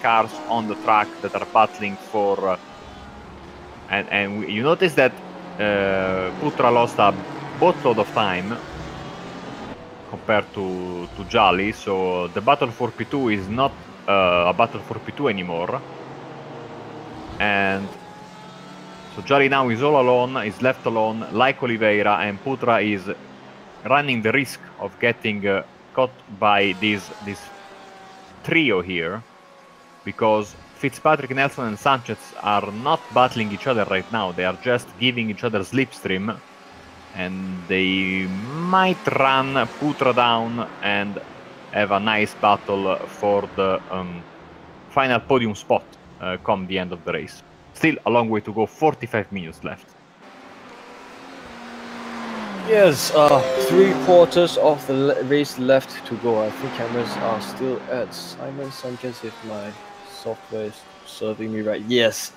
cars on the track that are battling for... and you notice that Putra lost a boatload of time compared to Jolly, so the battle for P2 is not a battle for P2 anymore. And so Jolly now is all alone, is left alone, like Oliveira, and Putra is running the risk of getting caught by this trio here, because Fitzpatrick, Nelson, and Sanchez are not battling each other right now. They are just giving each other slipstream, and they might run Putra down and have a nice battle for the final podium spot come the end of the race. Still a long way to go, 45 minutes left. Yes, 3/4 of the race left to go. I think cameras are still at Simon Sanchez, if my software is serving me right. Yes.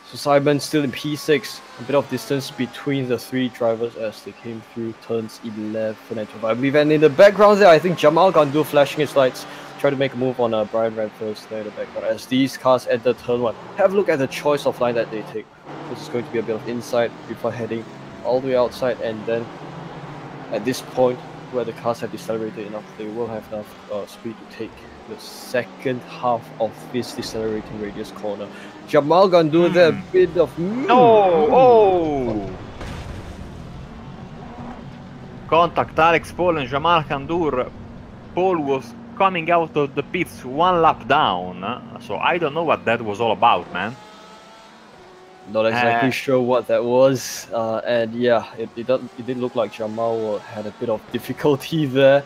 So Simon still in P6, a bit of distance between the three drivers as they came through turns 11 and 12, I believe. And in the background there, I think Jamal Gandour flashing his lights, trying to make a move on Brian Ranford's there in the background. As these cars enter turn 1, have a look at the choice of line that they take. This is going to be a bit of inside before heading all the way outside, and then at this point where the cars have decelerated enough, they will have enough speed to take the second half of this decelerating radius corner. Jamal Gandour there, a bit of Contact Alex Paul and Jamal Gandour. Paul was coming out of the pits one lap down, so I don't know what that was all about, man. Not exactly sure what that was, and yeah, it did look like Jamal had a bit of difficulty there,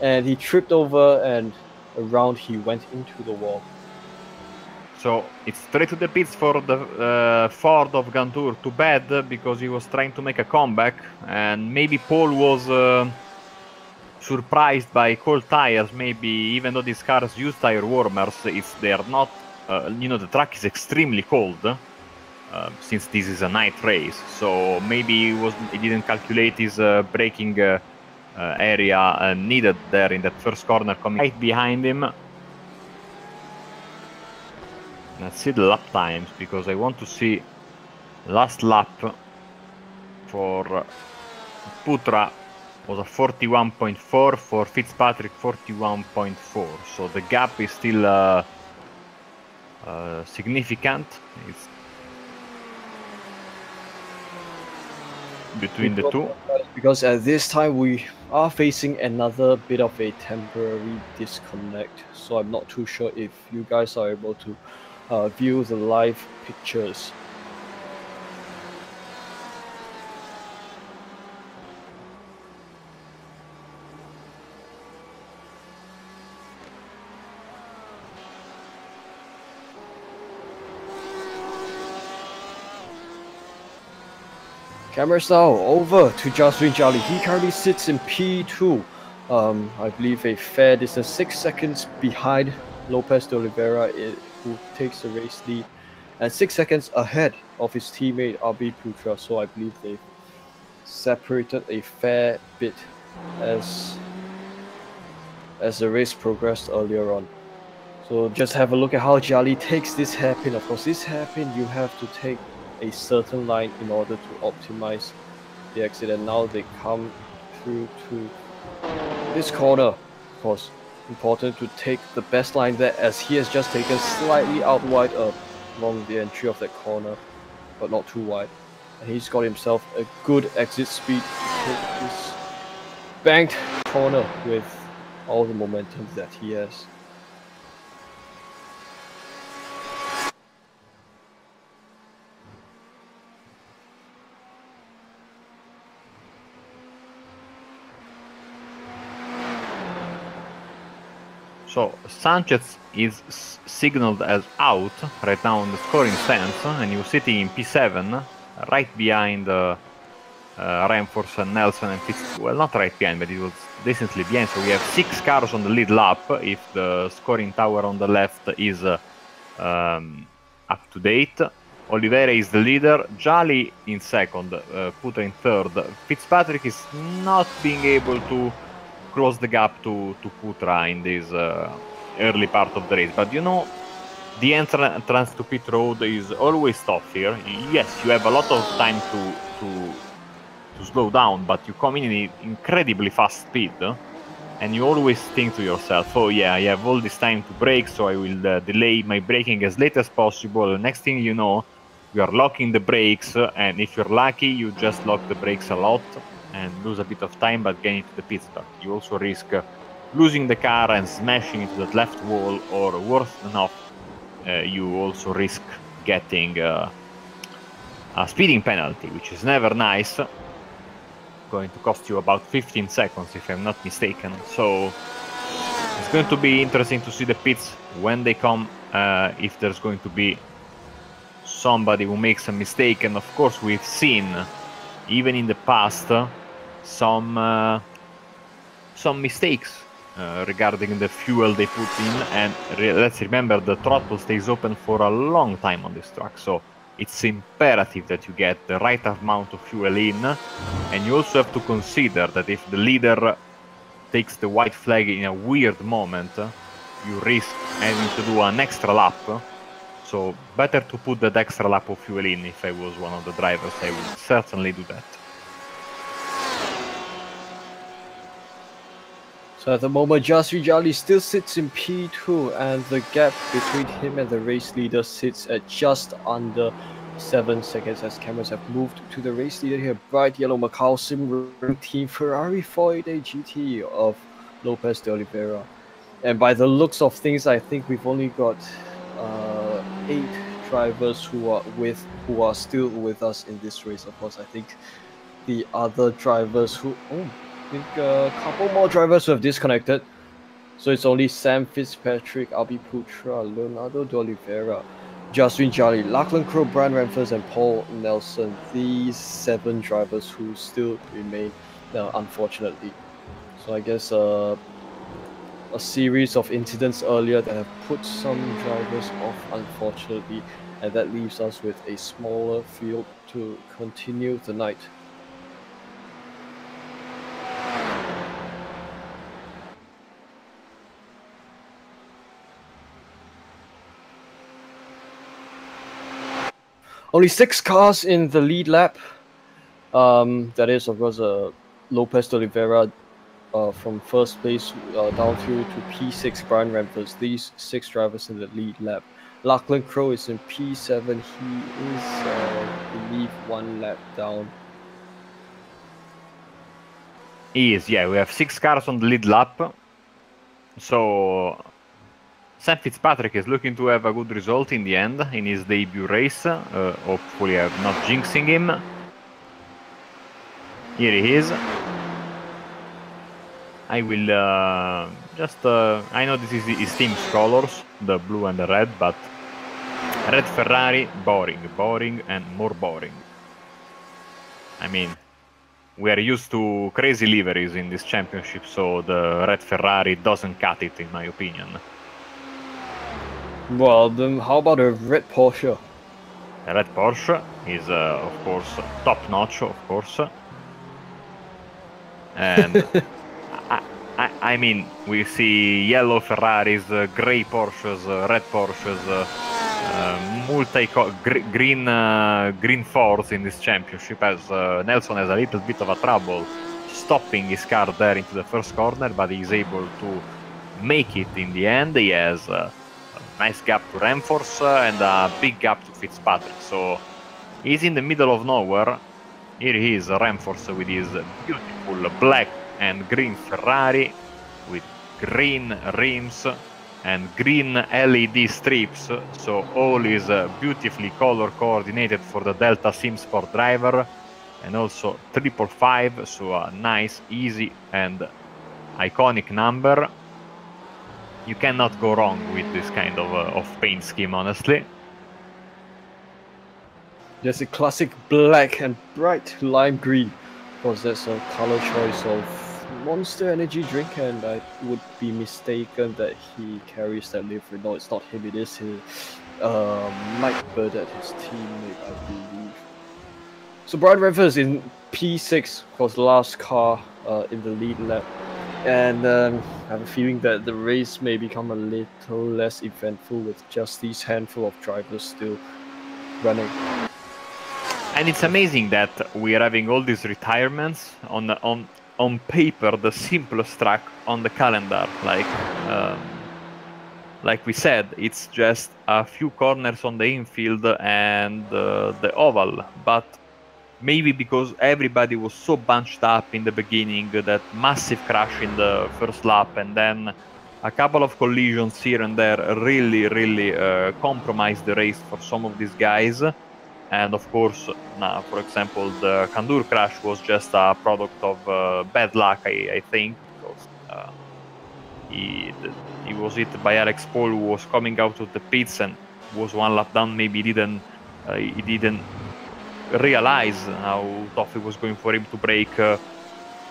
and he tripped over, and around he went into the wall. So it's straight to the pits for the Ford of Gandour. Too bad, because he was trying to make a comeback, and maybe Paul was surprised by cold tires. Maybe even though these cars use tire warmers, they are not. You know, the track is extremely cold. Since this is a night race, so maybe he didn't calculate his braking area needed there in that first corner coming right behind him. Let's see the lap times, because I want to see last lap for Putra was a 41.4, for Fitzpatrick 41.4, so the gap is still significant. It's between the two, because at this time we are facing another bit of a temporary disconnect, so I'm not too sure if you guys are able to view the live pictures. Cameras now over to Jocelyn Jolly. He currently sits in P2. I believe a fair distance, 6 seconds behind Lopez de Oliveira, who takes the race lead, and 6 seconds ahead of his teammate RB Putra. So I believe they've separated a fair bit as the race progressed earlier on. So just have a look at how Jolly takes this hairpin. Of course, this hairpin you have to take a certain line in order to optimize the exit, and now they come through to this corner. Of course, important to take the best line there, as he has just taken slightly out wide along the entry of that corner, but not too wide, and he's got himself a good exit speed to take this banked corner with all the momentum that he has. So Sanchez is signaled as out right now on the scoring stance, and he was sitting in P7, right behind Ranford and Nelson and Fitz. Well, not right behind, but it was decently behind. So we have 6 cars on the lead lap if the scoring tower on the left is up to date. Oliveira is the leader, Jolly in second, Putra in third. Fitzpatrick is not being able to close the gap to Putra in this early part of the race. But you know, the entrance to pit road is always tough here. Yes, you have a lot of time to slow down, but you come in incredibly fast speed, and you always think to yourself, oh yeah, I have all this time to brake, so I will delay my braking as late as possible. Next thing you know, you are locking the brakes, and if you're lucky, you just lock the brakes a lot and lose a bit of time, but get into the pit stop. You also risk losing the car and smashing into that left wall, or worse enough, you also risk getting a speeding penalty, which is never nice. Going to cost you about 15 seconds, if I'm not mistaken. So it's going to be interesting to see the pits when they come, if there's going to be somebody who makes a mistake. And of course, we've seen, even in the past, some mistakes regarding the fuel they put in. And let's remember, the throttle stays open for a long time on this track, so it's imperative that you get the right amount of fuel in. And you also have to consider that if the leader takes the white flag in a weird moment, you risk having to do an extra lap. So better to put that extra lap of fuel in. If I was one of the drivers, I would certainly do that. So at the moment, Jasri Jali still sits in P2, and the gap between him and the race leader sits at just under 7 seconds, as cameras have moved to the race leader here. Bright yellow Macau Sim Team Ferrari 488 GTE of Lopez de Oliveira. And by the looks of things, I think we've only got 8 drivers who are still with us in this race. Of course, I think the other drivers who I think a couple more drivers who have disconnected. So it's only Sam Fitzpatrick, Albi Putra, Leonardo de Oliveira, Justin Jolly, Lachlan Crowe, Brian Ramphers, and Paul Nelson. These 7 drivers who still remain, unfortunately. So I guess a series of incidents earlier that have put some drivers off, unfortunately, and that leaves us with a smaller field to continue the night. Only 6 cars in the lead lap. That is, of course, Lopez de Oliveira from first place down through to P6, Brian Ramphers. These 6 drivers in the lead lap. Lachlan Crowe is in P7. He is, I believe, 1 lap down. He is, yeah. We have 6 cars on the lead lap. So Sam Fitzpatrick is looking to have a good result in the end in his debut race. Hopefully I'm not jinxing him. Here he is. I will just... I know this is his team's colors, the blue and the red, but red Ferrari, boring, boring and more boring. I mean, we are used to crazy liveries in this championship, so the red Ferrari doesn't cut it, in my opinion. Well, then how about a red Porsche? The red Porsche is, of course, top-notch, of course. And I mean, we see yellow Ferraris, grey Porsches, red Porsches, green Fords in this championship, as Nelson has a little bit of a trouble stopping his car there into the first corner, but he's able to make it in the end. He has a nice gap to Ramphers and a big gap to Fitzpatrick, so he's in the middle of nowhere. Here he is, Ramphers, with his beautiful black and green Ferrari with green rims and green LED strips, so all is beautifully color coordinated for the Delta Sim Sport driver, and also 555, so a nice, easy and iconic number. You cannot go wrong with this kind of paint scheme, honestly. There's a classic black and bright lime green. Of course, that's a color choice of Monster Energy drink, and I would be mistaken that he carries that livery. No, it's not him, it is his Mike Bird at his teammate, I believe. So Brian Ramphers in P6, of course, last car in the lead lap. And I have a feeling that the race may become a little less eventful with just these handful of drivers still running. And it's amazing that we are having all these retirements on paper, the simplest track on the calendar. Like we said, it's just a few corners on the infield and the oval. But maybe because everybody was so bunched up in the beginning, that massive crash in the first lap, and then a couple of collisions here and there really compromised the race for some of these guys. And of course, now, for example, the Kandur crash was just a product of bad luck, I think, because he was hit by Alex Paul, who was coming out of the pits and was one lap down. Maybe he didn't realize how tough it was going for him to brake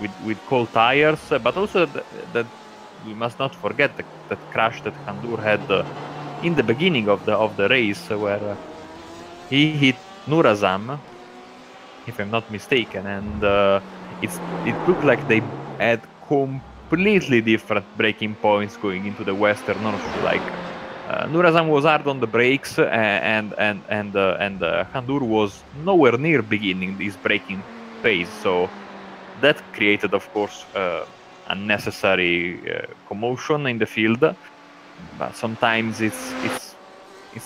with cold tires. But also that we must not forget that crash that Kandur had in the beginning of the race, where he hit Nurazam, if I'm not mistaken, and it looked like they had completely different braking points going into the Western North. Like Nurazam was hard on the brakes, and Kandur was nowhere near beginning this braking phase. So that created, of course, unnecessary commotion in the field. But sometimes it's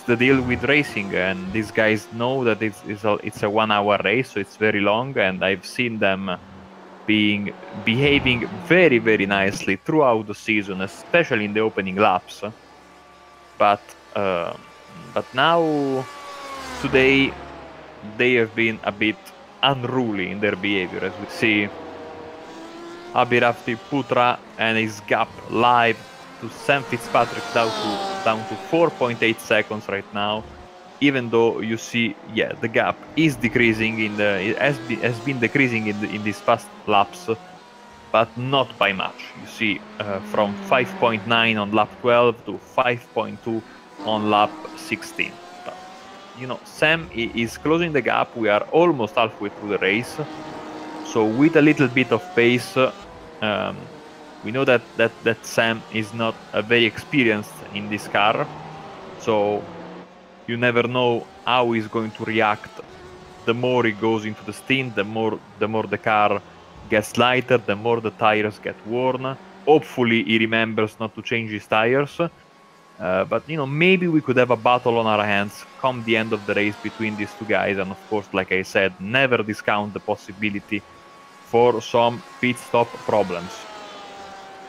the deal with racing, and these guys know that it's a 1 hour race, so it's very long, and I've seen them behaving very nicely throughout the season, especially in the opening laps. But now, today, they have been a bit unruly in their behavior, as we see Abhirafti Putra and his gap live to Sam Fitzpatrick down to 4.8 seconds right now. Even though you see, yeah, the gap is decreasing it has been decreasing in these past laps, but not by much. You see, from 5.9 on lap 12 to 5.2 on lap 16. But, Sam is closing the gap. We are almost halfway through the race. So with a little bit of pace, we know that Sam is not very experienced in this car. So you never know how he's going to react. The more he goes into the stint, the more the car gets lighter, the more the tires get worn. Hopefully he remembers not to change his tires. But maybe we could have a battle on our hands come the end of the race between these two guys. And of course, like I said, never discount the possibility for some pit stop problems.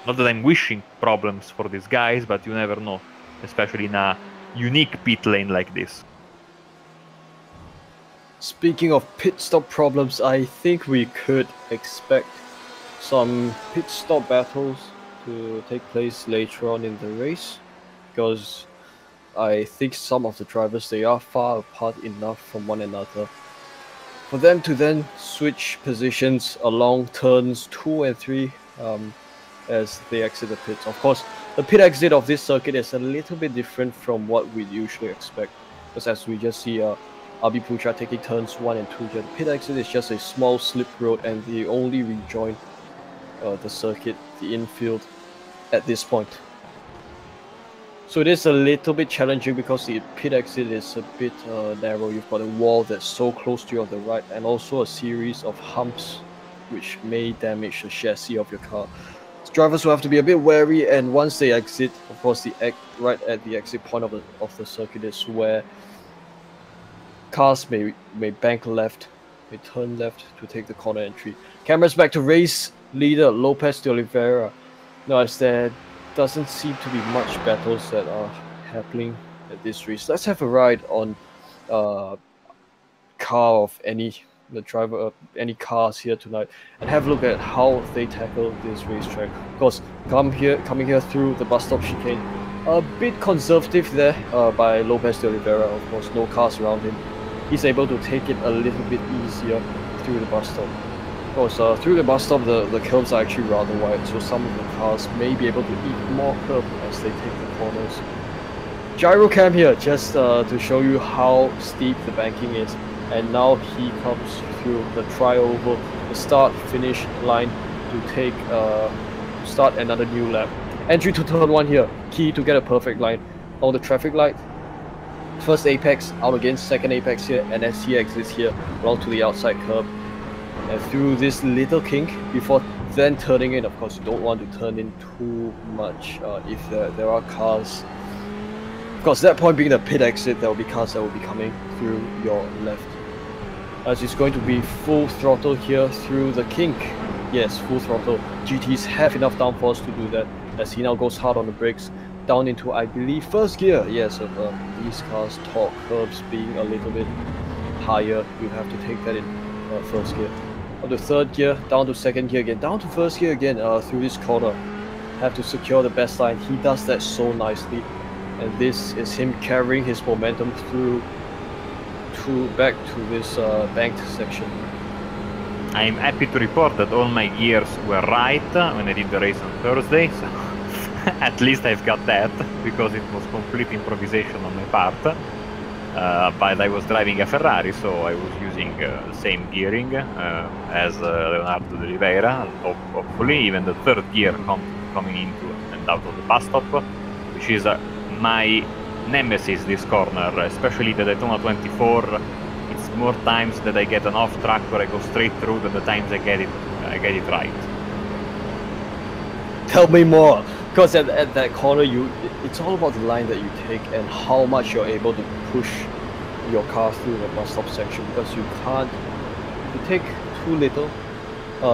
Not that I'm wishing problems for these guys, but you never know, especially in a unique pit lane like this. Speaking of pit stop problems, I think we could expect some pit stop battles to take place later on in the race, because I think some of the drivers, they are far apart enough from one another for them to then switch positions along turns 2 and 3 as they exit the pits. Of course, the pit exit of this circuit is a little bit different from what we usually expect, because as we just see Abhi Putra taking turns 1 and 2 here, the pit exit is just a small slip road, and they only rejoin the circuit, the infield, at this point. So it is a little bit challenging because the pit exit is a bit narrow. You've got a wall that's so close to you on the right, and also a series of humps which may damage the chassis of your car. So drivers will have to be a bit wary, and once they exit, of course, right at the exit point of the circuit is where cars may bank left, may turn left to take the corner entry. Cameras back to race leader Lopez de Oliveira. Now, as there doesn't seem to be much battles that are happening at this race, let's have a ride on car of any any cars here tonight, and have a look at how they tackle this racetrack. Of course, coming here through the bus stop chicane, a bit conservative there by Lopez de Oliveira. Of course, no cars around him. He's able to take it a little bit easier through the bus stop. Of course, through the bus stop, the curves are actually rather wide, so some of the cars may be able to eat more curb as they take the corners. Gyro cam here, just to show you how steep the banking is. And now he comes through the trioval, the start-finish line, to start another new lap. Entry to turn 1 here, key to get a perfect line. On the traffic light, first apex out again, second apex here, and as he exits here, along to the outside curb. And through this little kink, before then turning in. Of course, you don't want to turn in too much if there are cars. Of course, that point being the pit exit, there will be cars that will be coming through your left. As it's going to be full throttle here through the kink. Yes, full throttle. GTs have enough downforce to do that, as he now goes hard on the brakes, down into, I believe, first gear. Yes, of these cars' torque curves being a little bit higher, you have to take that in first gear. On the third gear, down to second gear again, down to first gear again through this corner. Have to secure the best line. He does that so nicely. And this is him carrying his momentum through back to this banked section. I'm happy to report that all my gears were right when I did the race on Thursday, so at least I've got that, because it was complete improvisation on my part. But I was driving a Ferrari, so I was using the same gearing as Leonardo de Oliveira. Hopefully, even the third gear coming into and out of the bus stop, which is my nemesis this corner, especially the Daytona 24. It's more times that I get an off track where I go straight through than the times I get it right. Tell me more, because at that corner, it's all about the line that you take and how much you're able to push your car through the bus stop section. Because you can't, if you take too little,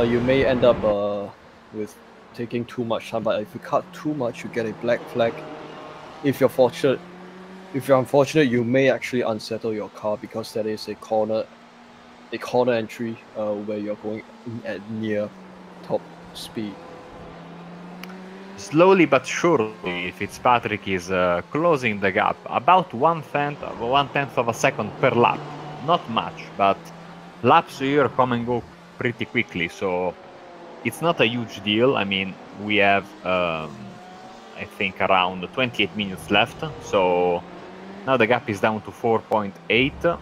you may end up with taking too much time. But if you cut too much, you get a black flag. If you're unfortunate, you may actually unsettle your car, because that is a corner entry where you're going at near top speed. Slowly but surely, Fitzpatrick is closing the gap about one-tenth of a second per lap. Not much, but laps here come and go pretty quickly, so it's not a huge deal. I mean, we have I think around 28 minutes left, so now the gap is down to 4.8.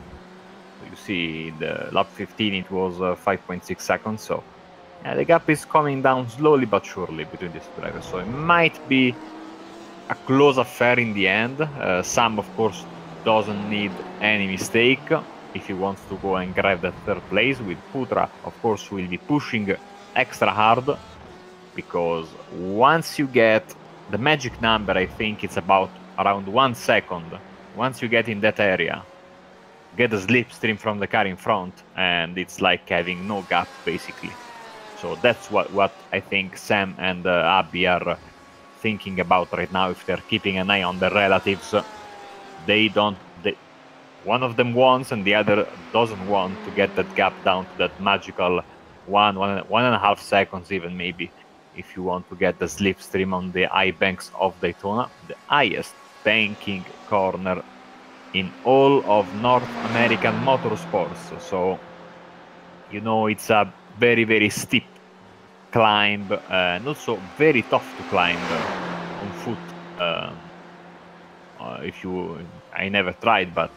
You see the lap 15 it was 5.6 seconds, so yeah, the gap is coming down slowly but surely between these two drivers, so it might be a close affair in the end. Sam, of course, doesn't need any mistake if he wants to go and grab that third place. With Putra, of course, will be pushing extra hard, because once you get the magic number, I think it's about around 1 second. Once you get in that area, get a slipstream from the car in front, and it's like having no gap, basically. So that's what I think Sam and Abby are thinking about right now. If they're keeping an eye on their relatives, one of them wants and the other doesn't want to get that gap down to that magical 1.5 seconds, even maybe, if you want to get the slipstream on the high banks of Daytona, the highest banking corner in all of North American motorsports. So, you know, it's a very, very steep climb, and also very tough to climb on foot. I never tried, but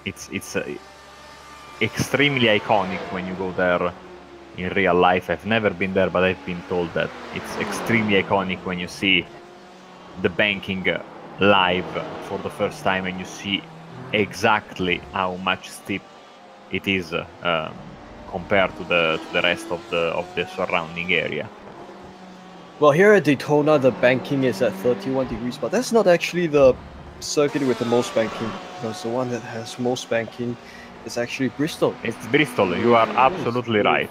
it's extremely iconic when you go there in real life. I've never been there, but I've been told that it's extremely iconic when you see the banking live for the first time, and you see exactly how much steep it is compared to the rest of the surrounding area. Well, here at Daytona, the banking is at 31 degrees, but that's not actually the circuit with the most banking, because the one that has most banking is actually Bristol. It's Bristol, you are absolutely right.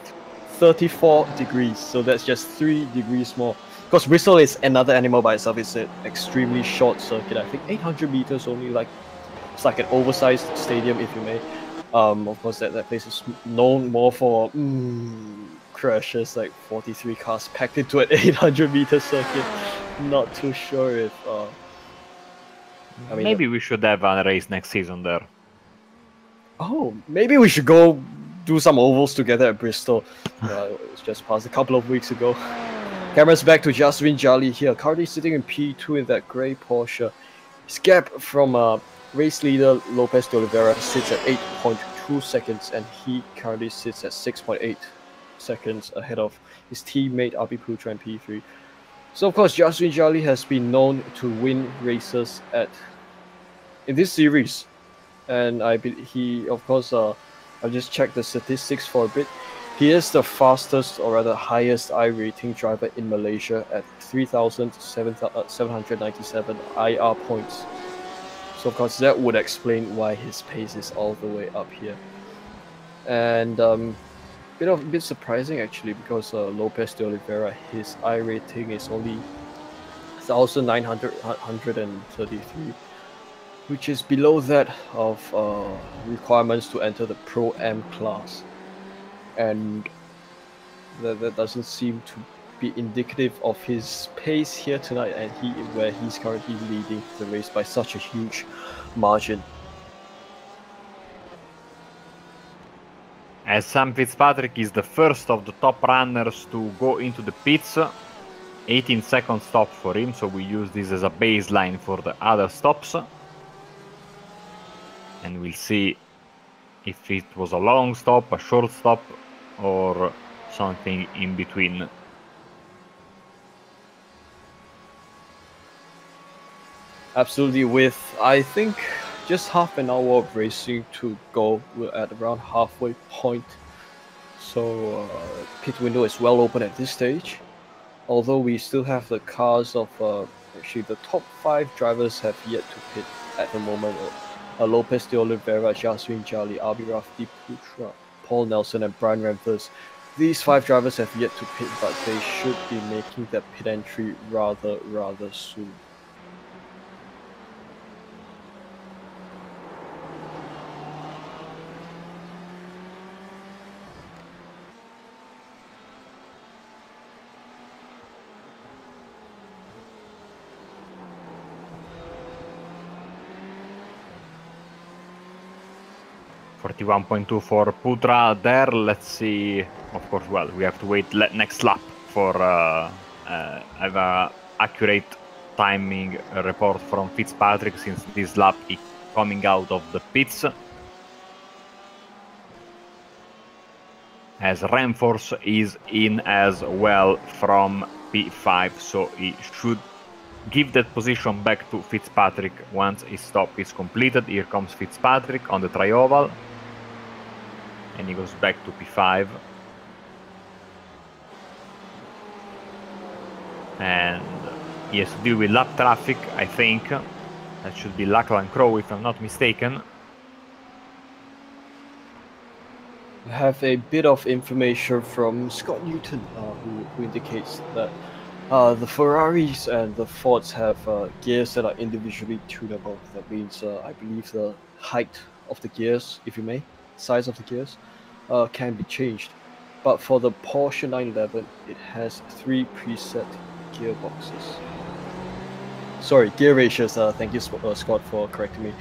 34 degrees, so that's just 3 degrees more. Because Bristol is another animal by itself. It's an extremely short circuit. I think 800 meters only. It's like an oversized stadium, if you may. Of course, that place is known more for crashes, like 43 cars packed into an 800-meter circuit. Not too sure if. Maybe we should have a race next season there. Oh, maybe we should go do some ovals together at Bristol. It was just passed a couple of weeks ago. Cameras back to Jaswin Jali here. Currently sitting in P2 in that grey Porsche. His gap from race leader Lopez de Oliveira sits at 8.2 seconds, and he currently sits at 6.8 seconds ahead of his teammate Abhi Putra in P3. So of course, Jaswin Jali has been known to win races in this series, and he of course I just checked the statistics for a bit. He is the fastest, or rather highest I-rating driver in Malaysia at 3,797 IR points. So of course that would explain why his pace is all the way up here. And a bit surprising actually, because Lopez de Oliveira, his I-rating is only 1,933, which is below that of requirements to enter the Pro M class, and that doesn't seem to be indicative of his pace here tonight, and where he's currently leading the race by such a huge margin. As Sam Fitzpatrick is the first of the top runners to go into the pits, 18-second stop for him, so we use this as a baseline for the other stops. And we'll see if it was a long stop, a short stop, or something in between. Absolutely, with I think just half an hour of racing to go, we're at around halfway point. So pit window is well open at this stage. Although we still have the cars of actually the top 5 drivers have yet to pit at the moment. Lopez de Oliveira, Jaswin Jali, Abhirafti Putra, Paul Nelson, and Brian Ramphers. These 5 drivers have yet to pit, but they should be making their pit entry rather soon. .2 for Putra there. Let's see. Of course, well, we have to wait next lap for have a accurate timing report from Fitzpatrick, since this lap is coming out of the pits. As Ramforce is in as well from P5, so he should give that position back to Fitzpatrick once his stop is completed. Here comes Fitzpatrick on the tri-oval, and he goes back to P5. And he has to deal with lap traffic, I think. That should be Lachlan Crowe, if I'm not mistaken. I have a bit of information from Scott Newton, who indicates that the Ferraris and the Fords have gears that are individually tunable. That means, I believe, the height of the gears, if you may, size of the gears, can be changed. But for the Porsche 911, it has 3 preset gearboxes. Sorry, gear ratios. Thank you, Scott, for correcting me.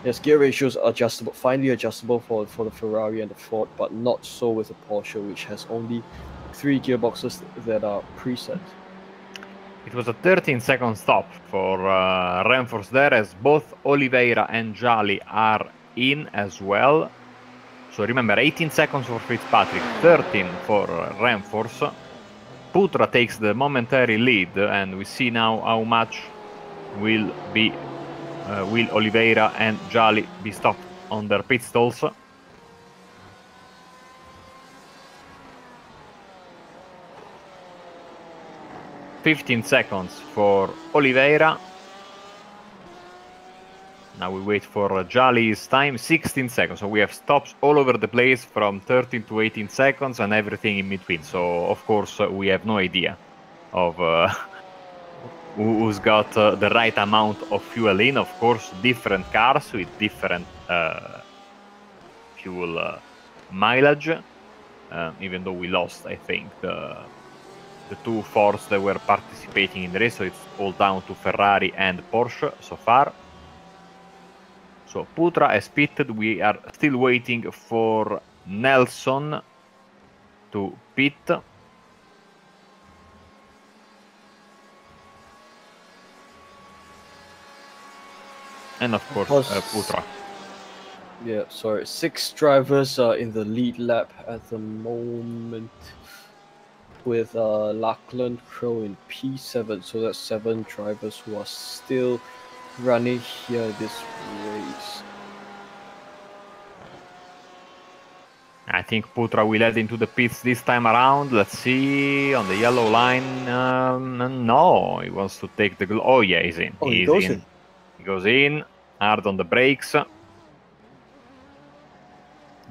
Yes, gear ratios are adjustable, finely adjustable for the Ferrari and the Ford, but not so with the Porsche, which has only 3 gearboxes that are preset. It was a 13-second stop for Ramforce there, as both Oliveira and Jali are in as well. So remember, 18 seconds for Fitzpatrick, 13 for Ramforce. Putra takes the momentary lead, and we see now how much will Oliveira and Jali be stopped on their pit stalls. $15 seconds for Oliveira. Now we wait for Jali's time, 16 seconds. So we have stops all over the place from 13 to 18 seconds and everything in between. So of course we have no idea of who's got the right amount of fuel in. Of course, different cars with different fuel mileage. Even though we lost, I think, the 2 Fords that were participating in the race, so it's all down to Ferrari and Porsche so far. So Putra has pitted. We are still waiting for Nelson to pit. And of course, Putra. Yeah, sorry. 6 drivers are in the lead lap at the moment. with Lachlan Crow in P7. So that's 7 drivers who are still running here this race. I think Putra will head into the pits this time around. Let's see on the yellow line. No, he wants to take the. Oh yeah, he's in. Oh, he goes in. He goes in. Hard on the brakes.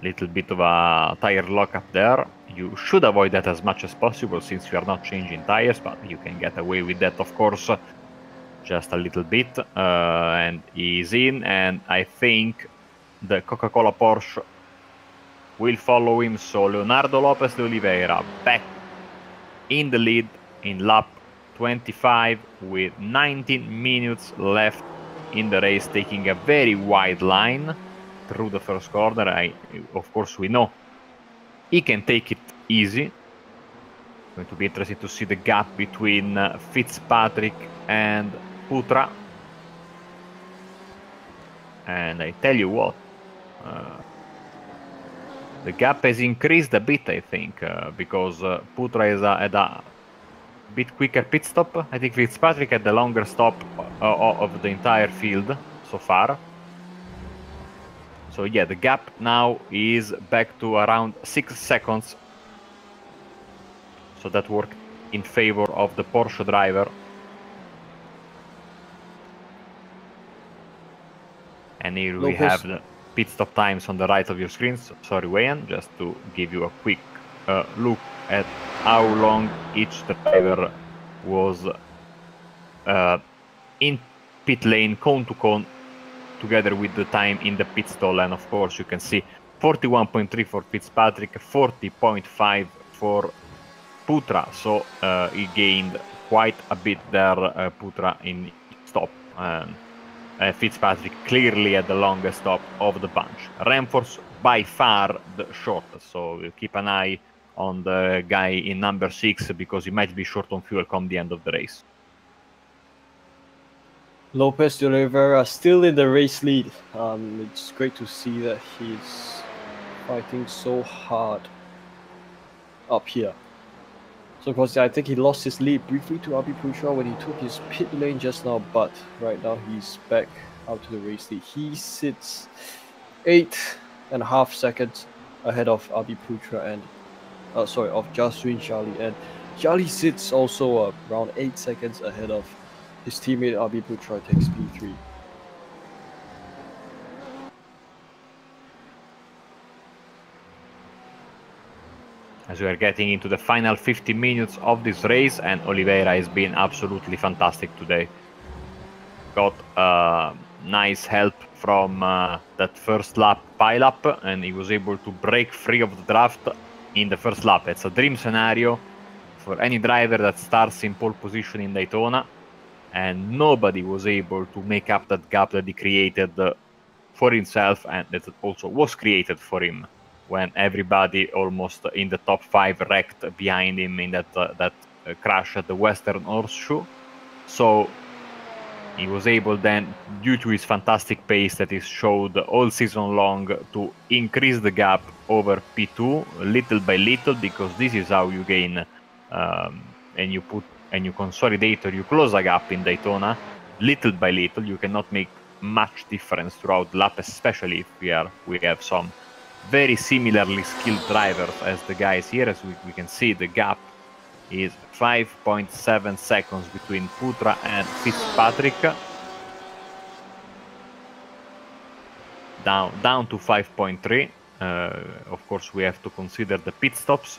Little bit of a tire lockup there. You should avoid that as much as possible since you are not changing tires, but you can get away with that, of course, just a little bit. And he's in, and I think the Coca-Cola Porsche will follow him. So Leonardo Lopez de Oliveira back in the lead in lap 25 with 19 minutes left in the race, taking a very wide line through the first corner. Of course, we know he can take it easy. Going to be interesting to see the gap between Fitzpatrick and Putra. And I tell you what, the gap has increased a bit, I think, because Putra is at a bit quicker pit stop. I think Fitzpatrick had the longer stop of the entire field so far. So yeah, the gap now is back to around 6 seconds. So that worked in favor of the Porsche driver. And here we have the pit stop times on the right of your screen. So, sorry, Wei Han, just to give you a quick look at how long each driver was in pit lane, cone to cone, together with the time in the pit stall. And of course, you can see 41.3 for Fitzpatrick, 40.5 for Putra. So he gained quite a bit there, Putra, in stop. Fitzpatrick clearly at the longest stop of the bunch. Ramforce by far the shortest, so we'll keep an eye on the guy in number 6 because he might be short on fuel come the end of the race. Lopez de Oliveira still in the race lead. It's great to see that he's fighting so hard up here. So of course, I think he lost his lead briefly to Abhi Putra when he took his pit lane just now, but right now he's back out to the race lead. He sits 8.5 seconds ahead of Abhi Putra and of Jaswin Charlie, and Charlie sits also around 8 seconds ahead of his teammate Abhi Putra, takes P3. As we are getting into the final 50 minutes of this race, and Oliveira has been absolutely fantastic today. Got nice help from that first lap pile-up, and he was able to break free of the draft in the first lap. It's a dream scenario for any driver that starts in pole position in Daytona, and nobody was able to make up that gap that he created for himself, and that also was created for him when everybody almost in the top 5 wrecked behind him in that crash at the Western Horseshoe. So he was able then, due to his fantastic pace that he showed all season long, to increase the gap over P2 little by little, because this is how you gain and you consolidate or you close a gap in Daytona little by little. You cannot make much difference throughout the lap, especially if we have some very similarly skilled drivers as the guys here. As we can see, the gap is 5.7 seconds between Putra and Fitzpatrick, down to 5.3. Of course, we have to consider the pit stops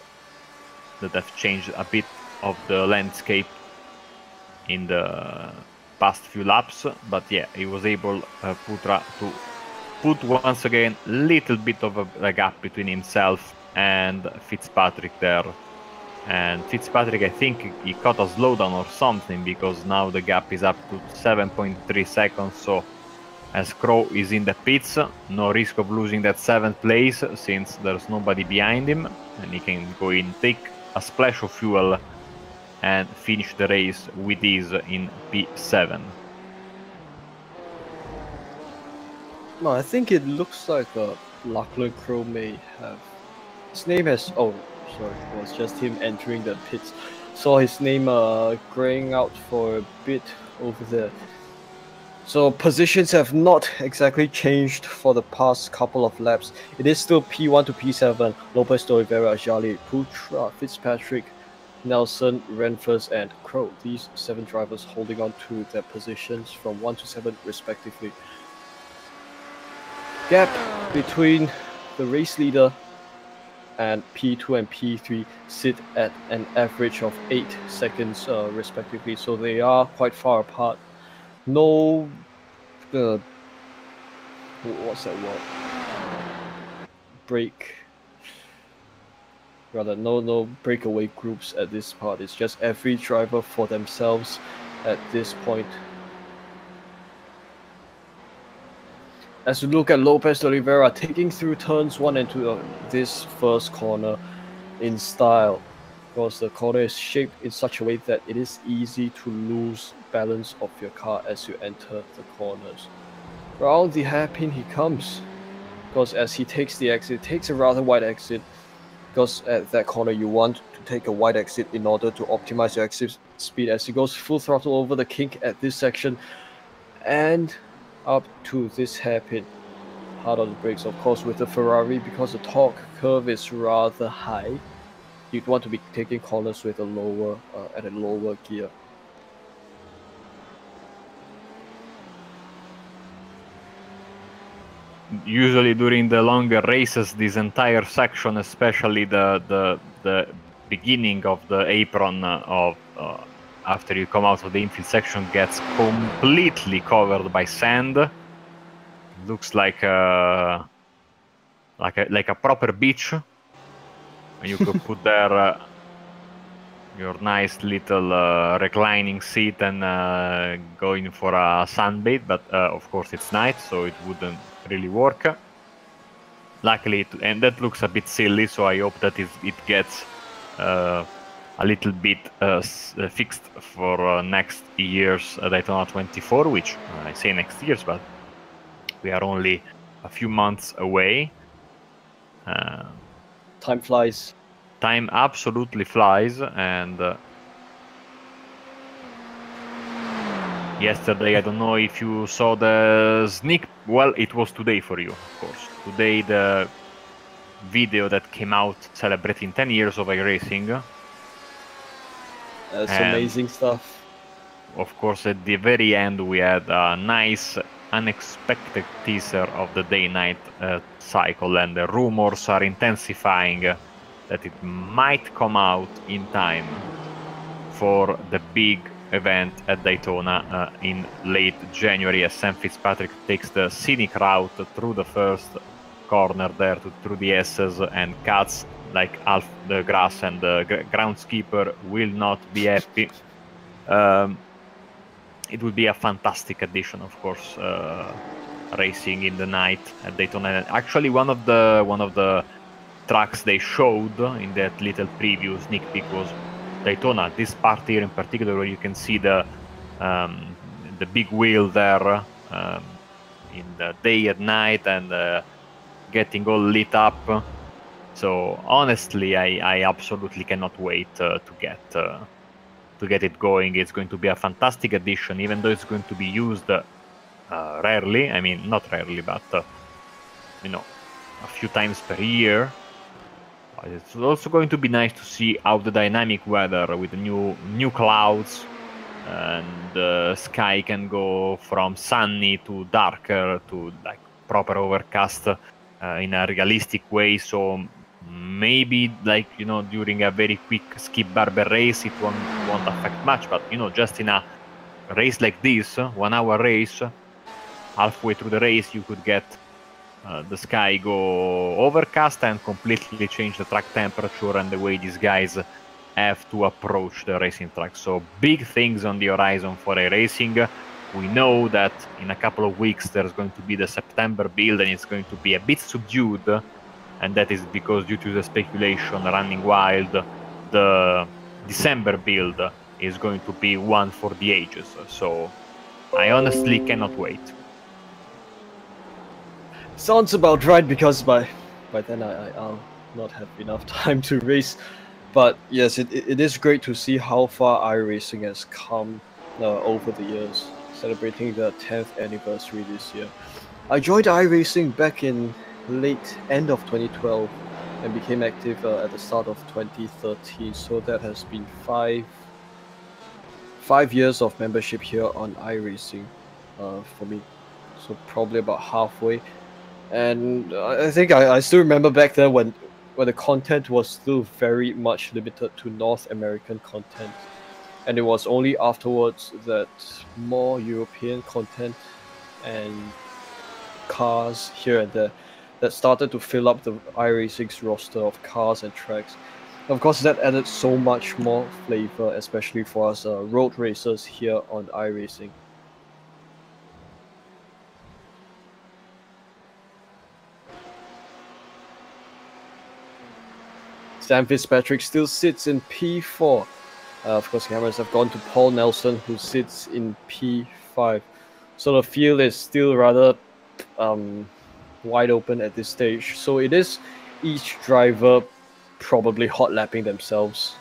that have changed a bit of the landscape in the past few laps, but yeah, he was able, Putra, to put once again a little bit of a gap between himself and Fitzpatrick there. And Fitzpatrick, I think he caught a slowdown or something, because now the gap is up to 7.3 seconds. So as Crow is in the pits, no risk of losing that 7th place since there's nobody behind him, and he can go in, take a splash of fuel and finish the race with ease in P7. No, I think it looks like Lachlan Crow may have... His name has... Oh, sorry, it was just him entering the pits. Saw his name graying out for a bit over there. So positions have not exactly changed for the past couple of laps. It is still P1 to P7, Lopez de Oliveira, Jali, Putra, Fitzpatrick, Nelson, Renfers, and Crow. These 7 drivers holding on to their positions from 1 to 7 respectively. Gap between the race leader and P2 and P3 sit at an average of 8 seconds respectively, so they are quite far apart. No, what's that word? No breakaway groups at this part. It's just every driver for themselves at this point. As we look at Lopez de Oliveira taking through turns 1 and 2 of this first corner in style, because the corner is shaped in such a way that it is easy to lose balance of your car as you enter the corners. Round the hairpin he comes, because as he takes the exit, takes a rather wide exit, because at that corner you want to take a wide exit in order to optimize your exit speed as he goes full throttle over the kink at this section and up to this hairpin. Hard on the brakes, of course, with the Ferrari, because the torque curve is rather high. You'd want to be taking corners with a lower at a lower gear. Usually during the longer races, this entire section, especially the beginning of the apron after you come out of the infield section, gets completely covered by sand. It looks like a proper beach. And you could put there your nice little reclining seat and go in for a sunbathe, but of course it's night, so it wouldn't really work. Luckily, and that looks a bit silly, so I hope that it gets a little bit fixed for next year's Daytona 24, which I say next year's, but we are only a few months away. Time flies. Time absolutely flies, and yesterday, I don't know if you saw the sneak. Well, it was today for you, of course. Today, the video that came out celebrating 10 years of iRacing. That's amazing stuff. Of course, at the very end, we had a nice, unexpected teaser of the day-night cycle, and the rumors are intensifying that it might come out in time for the big event at Daytona in late January, as Sam Fitzpatrick takes the scenic route through the first corner there through the S's and cuts like half the grass, and the groundskeeper will not be happy. It would be a fantastic addition, of course, racing in the night at Daytona. Actually, one of the tracks they showed in that little preview sneak peek was Daytona. This part here in particular, where you can see the big wheel there in the day and night, and getting all lit up. So honestly, I absolutely cannot wait to get it going. It's going to be a fantastic addition, even though it's going to be used rarely. I mean, not rarely, but a few times per year. It's also going to be nice to see how the dynamic weather with the new clouds, and the sky can go from sunny to darker to like proper overcast in a realistic way. So maybe during a very quick skip barber race it won't affect much, but just in a race like this, 1 hour race, halfway through the race you could get the sky go overcast and completely change the track temperature and the way these guys have to approach the racing track. So big things on the horizon for iRacing. We know that in a couple of weeks there's going to be the September build, and it's going to be a bit subdued, and that is because, due to the speculation running wild, the December build is going to be one for the ages. So I honestly cannot wait. Sounds about right, because by then not have enough time to race. But yes, it is great to see how far iRacing has come over the years, celebrating the 10th anniversary this year. I joined iRacing back in end of 2012 and became active at the start of 2013. So that has been five years of membership here on iRacing for me. So probably about halfway. And I think I still remember back then when the content was still very much limited to North American content. And it was only afterwards that more European content and cars here and there that started to fill up the iRacing's roster of cars and tracks. Of course, that added so much more flavor, especially for us road racers here on iRacing. Sam Fitzpatrick still sits in P4. Of course, cameras have gone to Paul Nelson, who sits in P5. So the field is still rather wide open at this stage. So it is each driver probably hot lapping themselves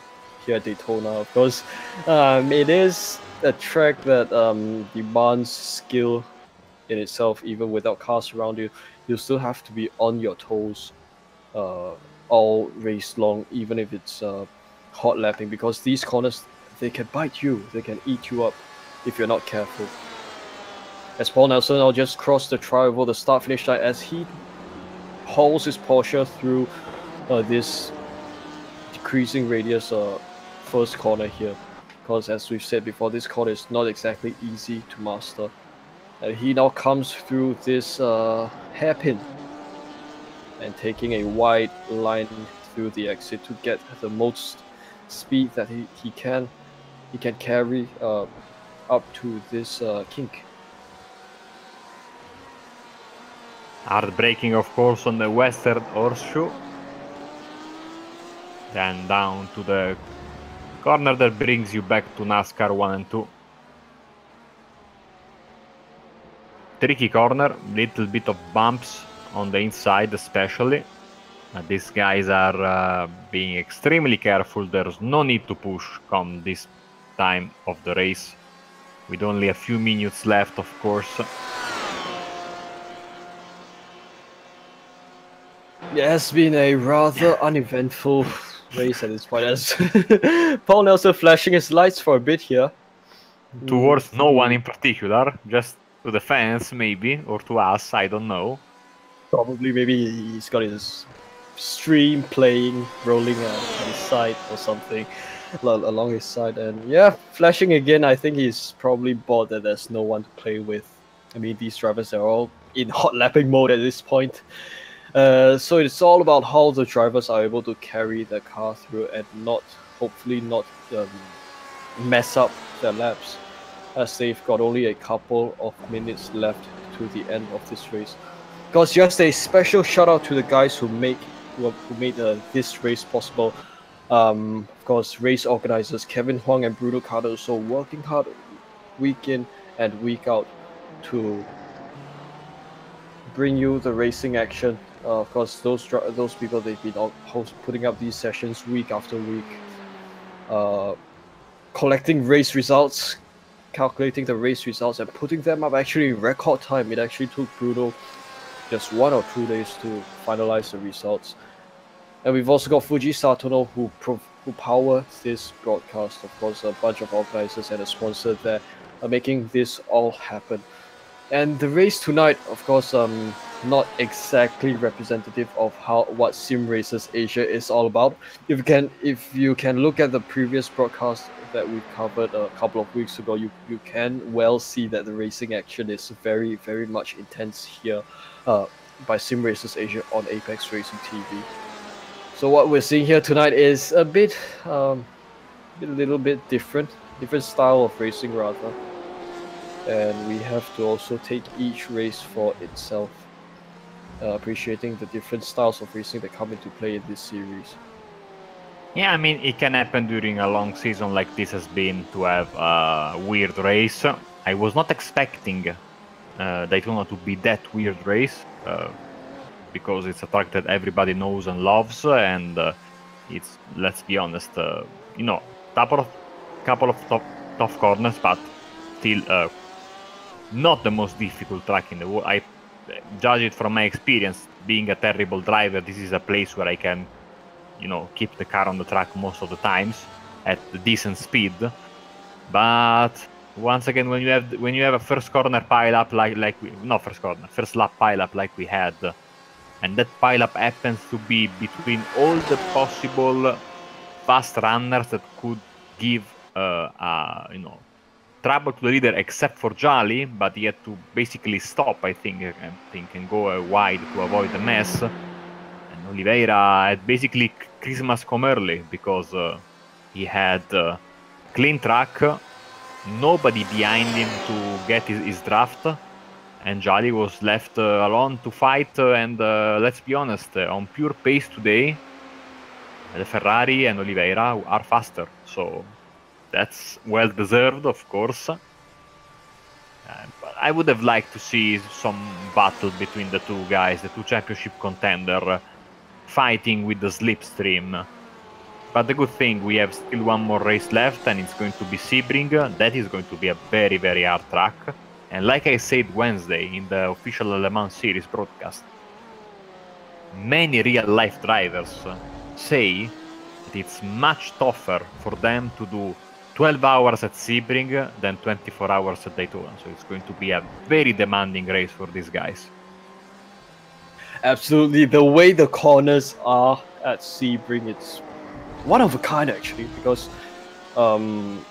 here at Daytona. Of course, it is a track that demands skill in itself. Even without cars around you, you still have to be on your toes all race long, even if it's hot lapping, because these corners, they can bite you, they can eat you up if you're not careful. As Paul Nelson now just crossed the tri-oval, the start-finish line, as he hauls his Porsche through this decreasing radius first corner here, because as we've said before, this corner is not exactly easy to master. And he now comes through this hairpin and taking a wide line through the exit to get the most speed that he can carry up to this kink. Hard braking, of course, on the western horseshoe. Then down to the corner that brings you back to NASCAR 1 and 2. Tricky corner, little bit of bumps on the inside especially. These guys are being extremely careful. There's no need to push come this time of the race, with only a few minutes left, of course. It has been a rather uneventful race at this point, as Paul Nelson flashing his lights for a bit here. Towards no one in particular, just to the fans maybe, or to us, I don't know. Probably, maybe he's got his stream playing, rolling on his side or something along his side. And yeah, flashing again, I think he's probably bored that there's no one to play with. I mean, these drivers are all in hot lapping mode at this point. So it's all about how the drivers are able to carry their car through and hopefully not mess up their laps, as they've got only a couple of minutes left to the end of this race. Because just a special shout out to the guys who made this race possible. Of course, race organizers Kevin Huang and Bruno Cardoso working hard week in and week out to bring you the racing action. Of course, those people, they've been putting up these sessions week after week, collecting race results, calculating the race results, and putting them up actually in record time. It actually took Bruno just 1 or 2 days to finalize the results. And we've also got Fuji Satono who power this broadcast. Of course, a bunch of organizers and a sponsor there are making this all happen. And the race tonight, of course, not exactly representative of what Sim Racers Asia is all about. If you can look at the previous broadcast that we covered a couple of weeks ago, you can well see that the racing action is very, very much intense here by Sim Racers Asia on Apex Racing TV. So what we're seeing here tonight is a little bit different style of racing rather. And we have to also take each race for itself, appreciating the different styles of racing that come into play in this series. Yeah, I mean, it can happen during a long season like this has been to have a weird race. I was not expecting Daytona to be that weird race. because it's a track that everybody knows and loves, and it's, let's be honest, you know, couple of tough corners, but still not the most difficult track in the world. I judge it from my experience. Being a terrible driver, this is a place where I can, you know, keep the car on the track most of the times at decent speed. But once again, when you have a first corner pileup first lap pileup like we had, and that pileup happens to be between all the possible fast runners that could give you know, trouble to the leader except for Jolly, but he had to basically stop, I think, and go wide to avoid the mess. And Oliveira had basically Christmas come early because he had clean track, nobody behind him to get his draft, and Jolly was left alone to fight. And let's be honest, on pure pace today, the Ferrari and Oliveira are faster, so that's well deserved, of course. But I would have liked to see some battle between the two guys, the two championship contender, fighting with the slipstream. But the good thing, we have still one more race left, and it's going to be Sebring. That is going to be a very, very hard track. And like I said Wednesday in the official Le Mans Series broadcast, many real-life drivers say that it's much tougher for them to do 12 hours at Sebring than 24 hours at Daytona. So it's going to be a very demanding race for these guys. Absolutely. The way the corners are at Sebring, it's one of a kind actually, because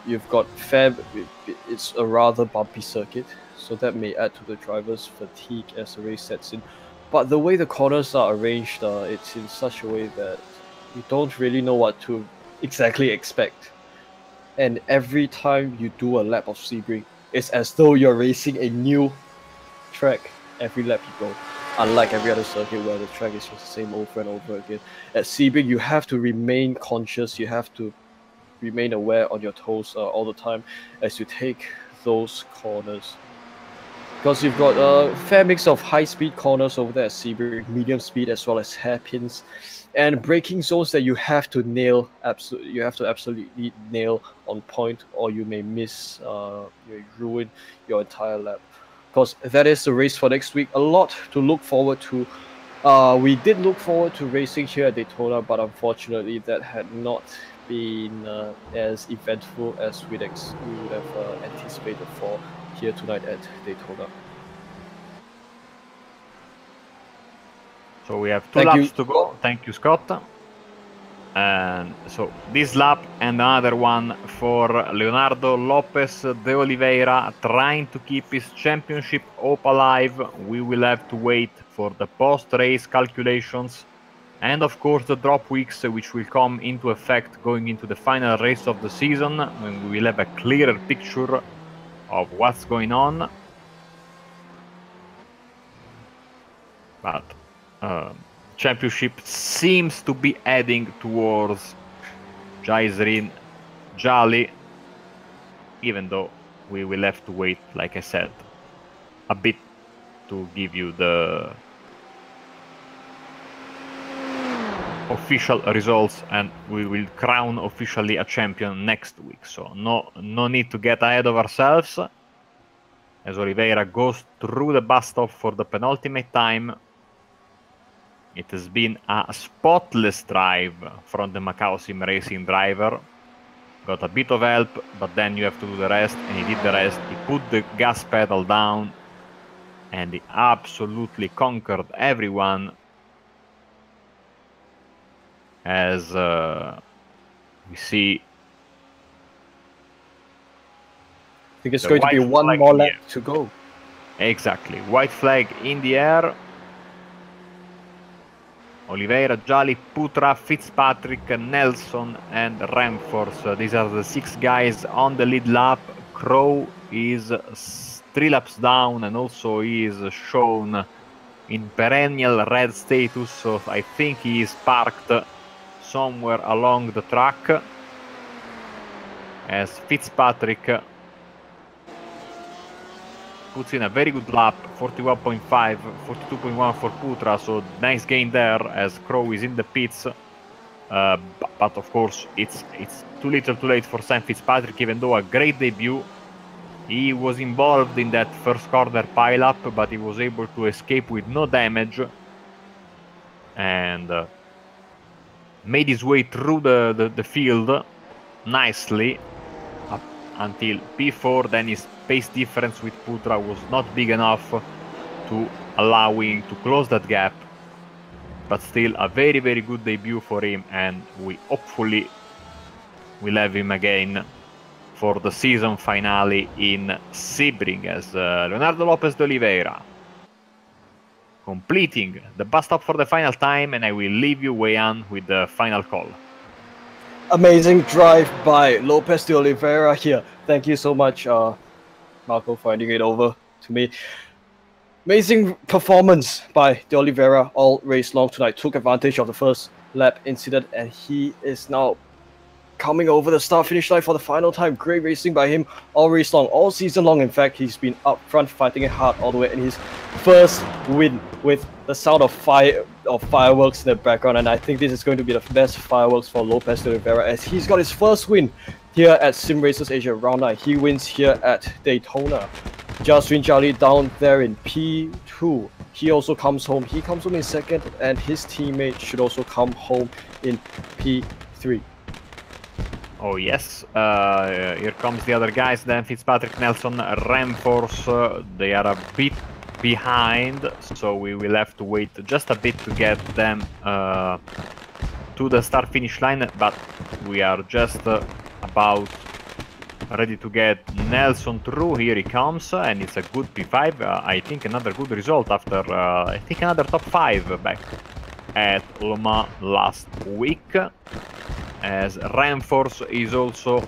you've got it's a rather bumpy circuit, so that may add to the driver's fatigue as the race sets in. But the way the corners are arranged, it's in such a way that you don't really know what to exactly expect. And every time you do a lap of Sebring, it's as though you're racing a new track every lap you go. Unlike every other circuit where the track is just the same over and over again. At Sebring, you have to remain conscious, you have to remain aware on your toes all the time as you take those corners. Because you've got a fair mix of high-speed corners over there at Sebring, medium speed as well as hairpins, and braking zones that you have to nail. You have to absolutely nail on point, or you may miss, you may ruin your entire lap. Because that is the race for next week. A lot to look forward to. We did look forward to racing here at Daytona, but unfortunately that had not been as eventful as we would have anticipated for here tonight at Daytona. So we have two laps to go. Thank you, Scott. And so this lap and another one for Leonardo Lopez de Oliveira, trying to keep his championship hope alive. We will have to wait for the post-race calculations and of course the drop weeks, which will come into effect going into the final race of the season, when we will have a clearer picture of what's going on. But championship seems to be heading towards Jaiserin Jali, even though we will have to wait, like I said, a bit to give you the official results, and we will crown officially a champion next week. So no need to get ahead of ourselves, as Oliveira goes through the bus stop for the penultimate time. It has been a spotless drive from the Macau Sim Racing driver. Got a bit of help, but then you have to do the rest, and he did the rest. He put the gas pedal down, and he absolutely conquered everyone. As we see, I think it's going to be one more lap to go. Exactly. White flag in the air. Oliveira, Jali, Putra, Fitzpatrick, Nelson, and Ramforce. These are the 6 guys on the lead lap. Crow is 3 laps down, and also he is shown in perennial red status, so I think he is parked somewhere along the track. As Fitzpatrick puts in a very good lap, 41.5, 42.1 for Putra, so nice gain there as Crow is in the pits. But of course, it's too little too late for Sam Fitzpatrick, even though a great debut. He was involved in that first corner pile-up, but he was able to escape with no damage. And made his way through the field nicely up until P4. Then his pace difference with Putra was not big enough to allow him to close that gap, but still a very, very good debut for him, and we hopefully will have him again for the season finale in Sebring as Leonardo Lopez de Oliveira completing the bus stop for the final time, and I will leave you, Wei Han, with the final call. Amazing drive by Lopez de Oliveira here. Thank you so much, Marco, for handing it over to me. Amazing performance by de Oliveira all race long tonight. Took advantage of the first lap incident, and he is now coming over the start-finish line for the final time. Great racing by him all race long, all season long. In fact, he's been up front fighting it hard all the way in his first win with the sound of fireworks in the background. And I think this is going to be the best fireworks for Lopez de Oliveira, as he's got his first win here at Sim Racers Asia Round 9. He wins here at Daytona. Jaswin Jali down there in P2. He also comes home. He comes home in second, and his teammate should also come home in P3. Oh yes, here comes the other guys then. Fitzpatrick, Nelson, Ramforce, they are a bit behind, so we will have to wait just a bit to get them to the start-finish line, but we are just about ready to get Nelson through. Here he comes, and it's a good P5. I think another good result after, I think another top 5 back at Le Mans last week, as Ramforce is also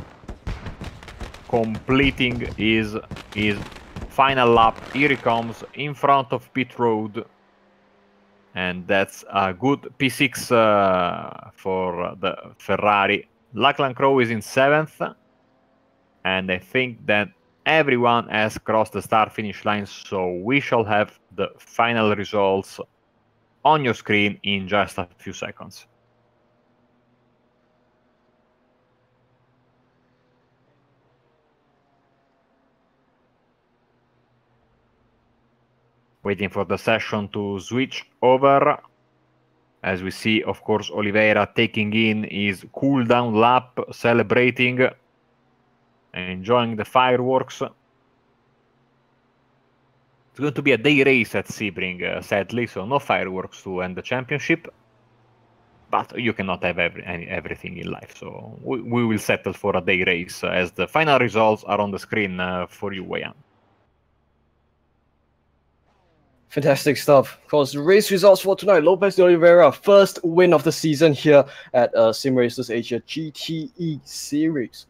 completing his final lap. Here he comes in front of pit road, and that's a good P6 for the Ferrari. Lachlan Crow is in 7th, and I think that everyone has crossed the start-finish line, so we shall have the final results on your screen in just a few seconds. Waiting for the session to switch over, as we see, of course, Oliveira taking in his cool-down lap, celebrating, enjoying the fireworks. It's going to be a day race at Sebring, sadly, so no fireworks to end the championship. But you cannot have everything in life, so we will settle for a day race, as the final results are on the screen for you, Wei Han. Fantastic stuff. Of course, the race results for tonight. Lopez de Oliveira, first win of the season here at Sim Racers Asia GTE Series.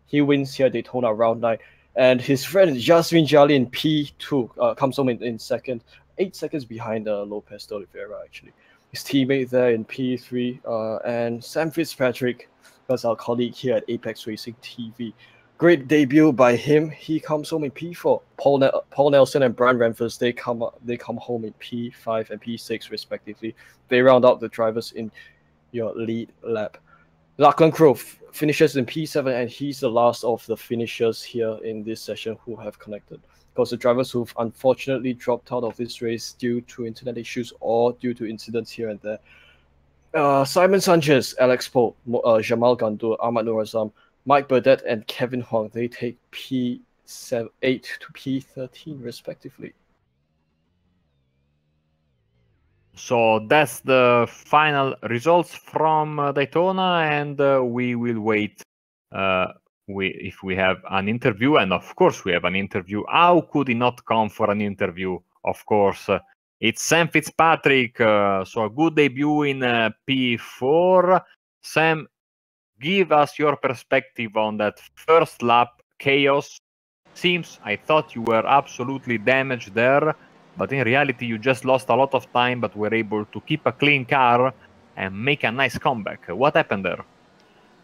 He wins here at Daytona Round 9. And his friend Jaswin Jali in P2 comes home in second, 8 seconds behind Lopez de Oliveira, actually. His teammate there in P3, and Sam Fitzpatrick, that's our colleague here at Apex Racing TV. Great debut by him. He comes home in P4. Paul Nelson and Brian Ramforce, they come home in P5 and P6 respectively. They round out the drivers in your lead lap. Lachlan Crow finishes in P7, and he's the last of the finishers here in this session who have connected. Because the drivers who've unfortunately dropped out of this race due to internet issues or due to incidents here and there. Simon Sanchez, Alex Pope, Jamal Gandour, Ahmad Nourazam, Mike Burdett, and Kevin Huang, they take P8 to P13 respectively. So that's the final results from Daytona, and we will wait if we have an interview. And of course we have an interview. How could he not come for an interview? Of course, it's Sam Fitzpatrick. So a good debut in P4. Sam, give us your perspective on that first lap chaos. Seems I thought you were absolutely damaged there, but in reality you just lost a lot of time, but were able to keep a clean car and make a nice comeback. What happened there?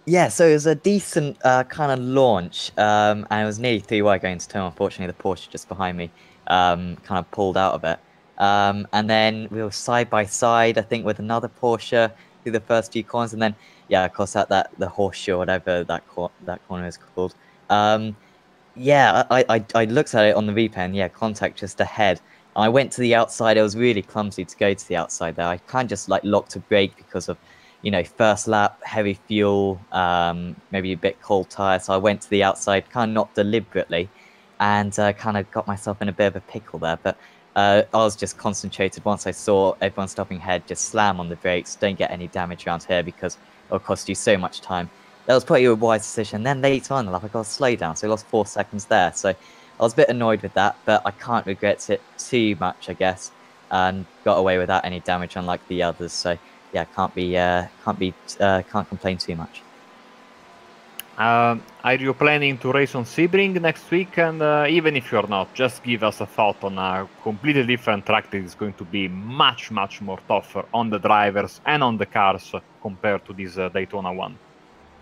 Yeah, so it was a decent kind of launch, and it was nearly 3 wide going into turn. Unfortunately, the Porsche just behind me kind of pulled out of it. And then we were side by side, I think, with another Porsche through the first few corners, and then yeah, of course, the horseshoe, whatever that corner is called. Yeah, I looked at it on the replay, and yeah, contact just ahead. I went to the outside. It was really clumsy to go to the outside there. I kind of just like locked a brake because of, first lap, heavy fuel, maybe a bit cold tire. So I went to the outside, kind of not deliberately, and kind of got myself in a bit of a pickle there. But I was just concentrated once I saw everyone stopping ahead, just slam on the brakes, don't get any damage around here because it'll cost you so much time. That was probably a wise decision. Then later on in the lap, I got a slow down, so I lost 4 seconds there. So I was a bit annoyed with that, but I can't regret it too much, I guess, and got away without any damage, unlike the others. So yeah, can't complain too much. Are you planning to race on Sebring next week? And even if you're not, just give us a thought on a completely different track that is going to be much, much more tougher on the drivers and on the cars compared to this Daytona one.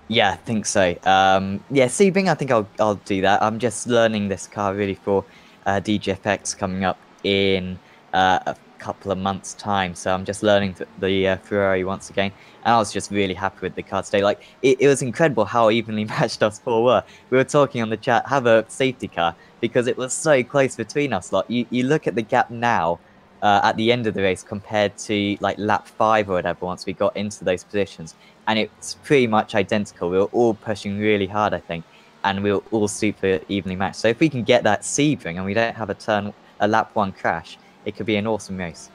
Yeah, I think so. Yeah, Sebring, I think I'll do that. I'm just learning this car really for DGFX coming up in a couple of months' time. So I'm just learning the Ferrari once again. And I was just really happy with the car today. Like, it was incredible how evenly matched us four were. We were talking on the chat, have a safety car, because it was so close between us. Like, you look at the gap now, at the end of the race compared to like lap 5 or whatever once we got into those positions, and it's pretty much identical. We were all pushing really hard, I think, and we were all super evenly matched. So if we can get that Sebring and we don't have a lap 1 crash, it could be an awesome race.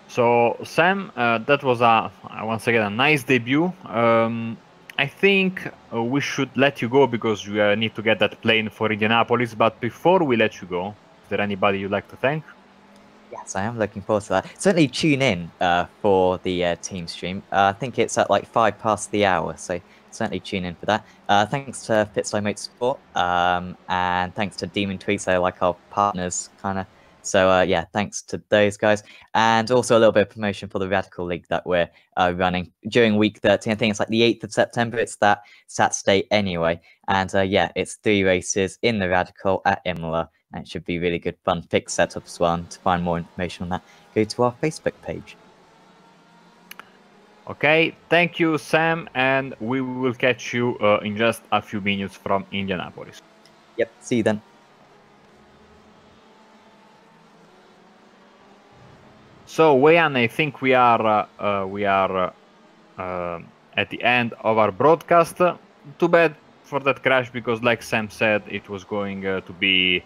So Sam, that was once again a nice debut. I think we should let you go because we need to get that plane for Indianapolis. But before we let you go, is there anybody you'd like to thank? Yes, I am looking forward to that. Certainly tune in for the team stream. I think it's at like 5 past the hour, so certainly tune in for that. Thanks to Fitstyle Motorsport, and thanks to Demon Tweets. They're like our partners, kind of. So yeah, thanks to those guys, and also a little bit of promotion for the Radical League that we're running during week 13. I think it's like the 8th of September. It's that Saturday anyway, and yeah, it's 3 races in the Radical at Imola. And it should be really good fun. Fixed setup as well. And to find more information on that, go to our Facebook page. Okay, thank you, Sam, and we will catch you in just a few minutes from Indianapolis. Yep, see you then. So, Wei Han, I think we are at the end of our broadcast. Too bad for that crash because, like Sam said, it was going to be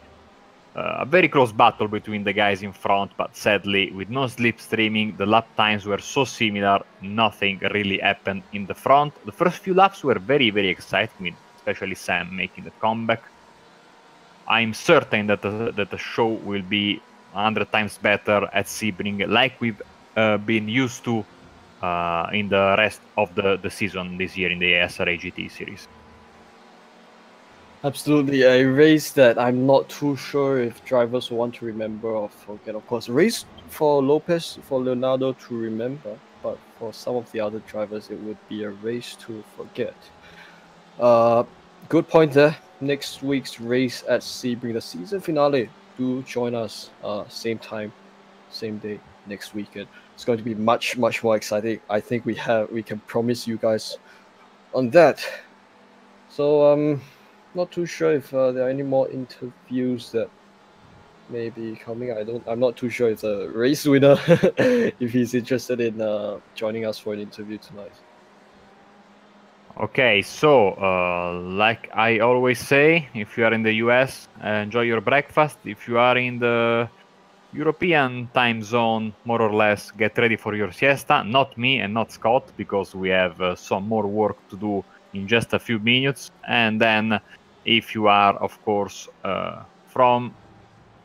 a very close battle between the guys in front, but sadly, with no slipstreaming, the lap times were so similar, nothing really happened in the front. The first few laps were very, very exciting, especially Sam making the comeback. I'm certain that the show will be 100 times better at Sebring, like we've been used to in the rest of the season this year in the SRA GTE Series. Absolutely, a race that I'm not too sure if drivers want to remember or forget. Of course, a race for Lopez, for Leonardo to remember, but for some of the other drivers, it would be a race to forget. Good point there. Next week's race at Sebring, the season finale. Do join us. Same time, same day next weekend. It's going to be much more exciting. I think we can promise you guys on that. So not too sure if there are any more interviews that may be coming. I'm not too sure if the race winner if he's interested in joining us for an interview tonight. Okay, so like I always say, if you are in the US, enjoy your breakfast. If you are in the European time zone, more or less, get ready for your siesta. Not me and not Scott, because we have some more work to do in just a few minutes. And then if you are, of course, from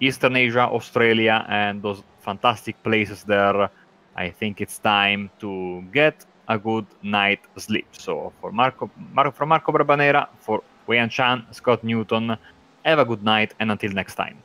Eastern Asia, Australia, and those fantastic places there, I think it's time to get a good night sleep. So from Marco Barbanera, for Wei Han Chan, Scott Newton, have a good night, and until next time.